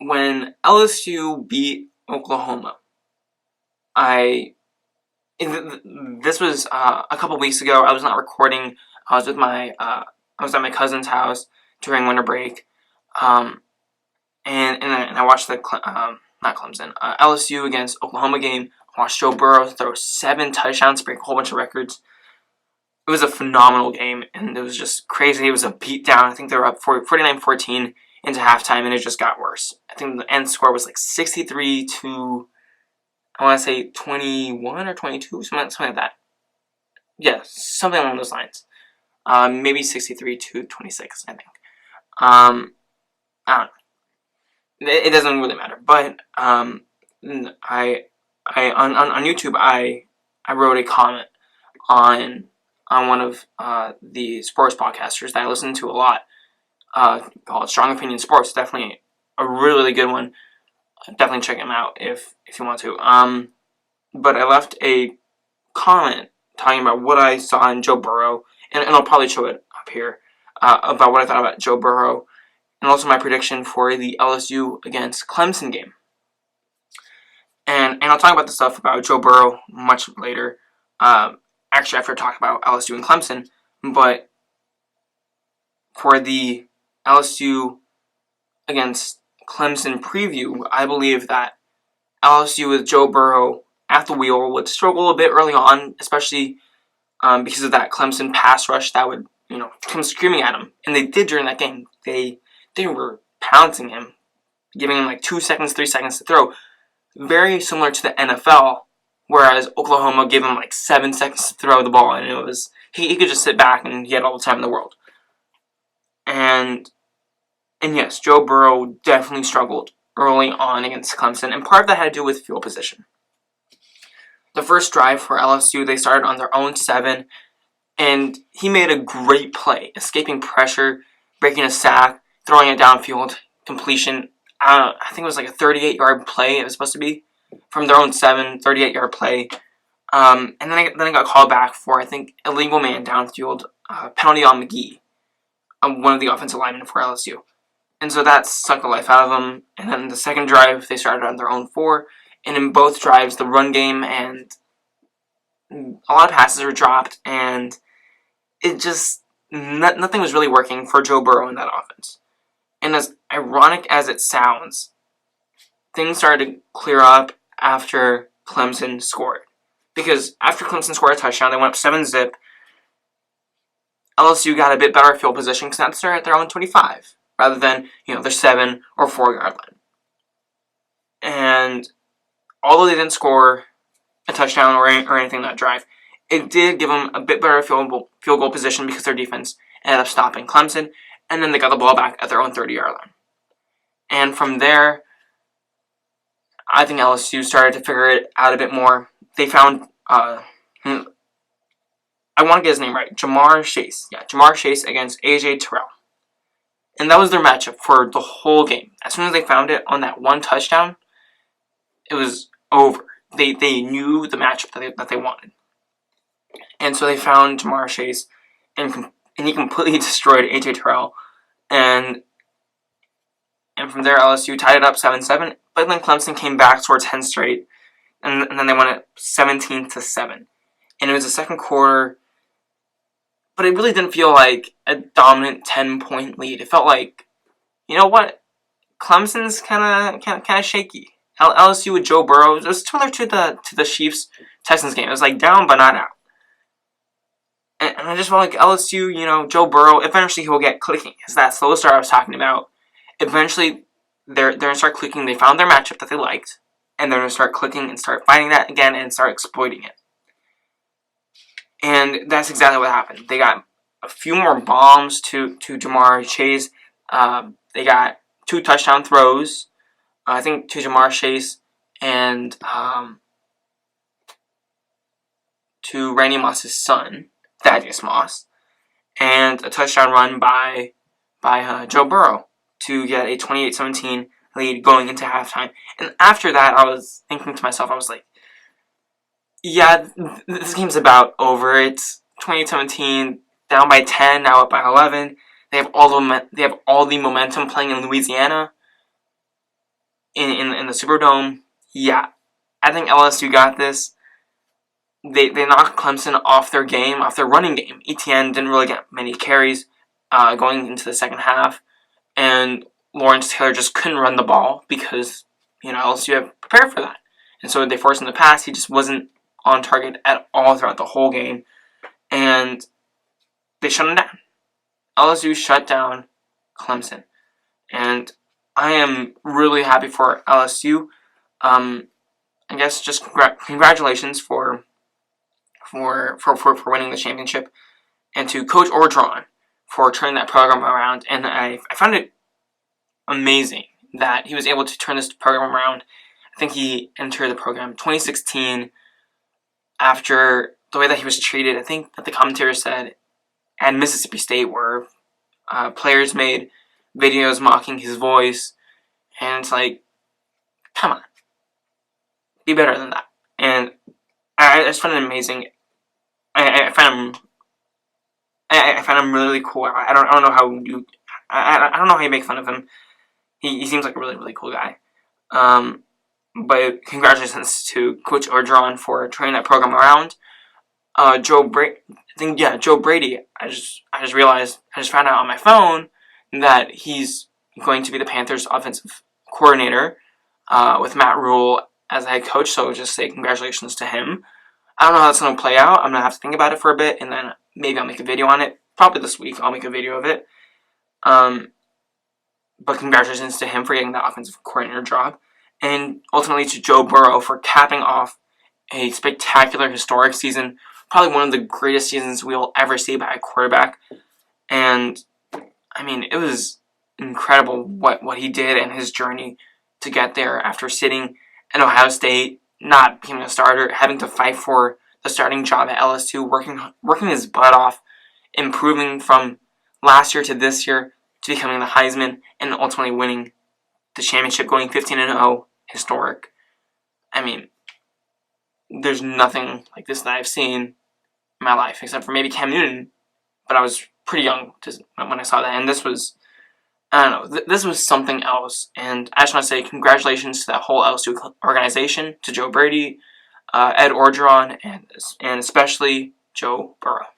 when LSU beat Oklahoma, this was a couple weeks ago. I was not recording. I was at my cousin's house during winter break, and I watched the not Clemson, LSU against Oklahoma game. I watched Joe Burrow throw 7 touchdowns, break a whole bunch of records. It was a phenomenal game, and it was just crazy. It was a beatdown. I think they were up 49-14 into halftime, and it just got worse. I think the end score was like 63 to, I want to say 21 or 22, something like that. Yeah, something along those lines. Maybe 63 to 26, I think. I don't know. It doesn't really matter. But I on YouTube I wrote a comment on one of the sports podcasters that I listen to a lot, called Strong Opinion Sports. Definitely a really good one. Definitely check him out if you want to. But I left a comment talking about what I saw in Joe Burrow, and I'll probably show it up here, about what I thought about Joe Burrow, and also my prediction for the LSU against Clemson game. And I'll talk about the stuff about Joe Burrow much later, actually after I talk about LSU and Clemson. But for the LSU against Clemson preview, I believe that LSU with Joe Burrow at the wheel would struggle a bit early on, especially because of that Clemson pass rush that would, come screaming at him. And they did during that game. They were pouncing him, giving him like 2 seconds, 3 seconds to throw. Very similar to the NFL, whereas Oklahoma gave him like 7 seconds to throw the ball, and it was he could just sit back and he had all the time in the world. And yes, Joe Burrow definitely struggled early on against Clemson, and part of that had to do with field position. The first drive for LSU, they started on their own 7, and he made a great play, escaping pressure, breaking a sack, throwing it downfield, completion. I think it was like a 38-yard play it was supposed to be, from their own 7, 38-yard play. And then I got called back for, I think, illegal man downfield, penalty on McGee, one of the offensive linemen for LSU. And so that sucked the life out of them. And then the second drive, they started on their own 4. And in both drives, the run game and a lot of passes were dropped. And it just, nothing was really working for Joe Burrow in that offense. And as ironic as it sounds, things started to clear up after Clemson scored. Because after Clemson scored a touchdown, they went up 7-zip. LSU got a bit better field position because now they're at their own 25, rather than, their 7 or 4-yard line. And although they didn't score a touchdown or anything that drive, it did give them a bit better field goal position because their defense ended up stopping Clemson, and then they got the ball back at their own 30-yard line. And from there, I think LSU started to figure it out a bit more. They found, I want to get his name right, Jamar Chase. Yeah, Jamar Chase against A.J. Terrell. And that was their matchup for the whole game. As soon as they found it on that one touchdown, it was over. They knew the matchup that they wanted. And so they found Jamar Chase, and he completely destroyed A.J. Terrell. And from there, LSU tied it up 7-7. But then Clemson came back towards 10 straight, and then they won it 17-7. And it was the second quarter, but it really didn't feel like a dominant 10-point lead. It felt like, you know what, Clemson's kind of shaky. LSU with Joe Burrow, it was similar to the Chiefs-Texans game. It was like down but not out. And I just felt like LSU, Joe Burrow, eventually he'll get clicking. It's that slow start I was talking about. Eventually, they're going to start clicking. They found their matchup that they liked, and they're going to start clicking and start finding that again and start exploiting it. And that's exactly what happened. They got a few more bombs to Jamar Chase. They got 2 touchdown throws, I think, to Jamar Chase and to Randy Moss's son, Thaddeus Moss, and a touchdown run by Joe Burrow to get a 28-17 lead going into halftime. And after that, I was thinking to myself, I was like, yeah, this game's about over. It's 2017, down by 10, now up by 11. They have all the momentum playing in Louisiana. in the Superdome. Yeah, I think LSU got this. They knocked Clemson off their game, off their running game. ETN didn't really get many carries going into the second half, and Lawrence Taylor just couldn't run the ball because LSU had prepared for that, and so they forced him to pass. He just wasn't on target at all throughout the whole game, and they shut him down. LSU shut down Clemson, and I am really happy for LSU. I guess just congratulations for winning the championship, and to Coach Orgeron for turning that program around. And I found it amazing that he was able to turn this program around. I think he entered the program 2016 after the way that he was treated. I think that the commentators said at Mississippi State where players made videos mocking his voice, and it's like, come on, be better than that. And I just find it amazing. I find him really cool. I don't know how you I don't know how you make fun of him. He seems like a really, really cool guy. But congratulations to Coach Orgeron for turning that program around. Joe Brady. I just realized, I just found out on my phone that he's going to be the Panthers' offensive coordinator with Matt Rule as the head coach. So just say congratulations to him. I don't know how that's going to play out. I'm going to have to think about it for a bit, and then maybe I'll make a video on it. Probably this week I'll make a video of it. But congratulations to him for getting the offensive coordinator job. And ultimately to Joe Burrow for capping off a spectacular, historic season. Probably one of the greatest seasons we will ever see by a quarterback. And, I mean, it was incredible what he did and his journey to get there after sitting at Ohio State, not becoming a starter, having to fight for the starting job at LSU, working his butt off, improving from last year to this year to becoming the Heisman, and ultimately winning the championship, going 15-0, historic. I mean, there's nothing like this that I've seen in my life, except for maybe Cam Newton, but I was pretty young when I saw that, and this was, I don't know, this was something else. And I just want to say congratulations to that whole LSU organization, to Joe Brady, Ed Orgeron, and especially Joe Burrow.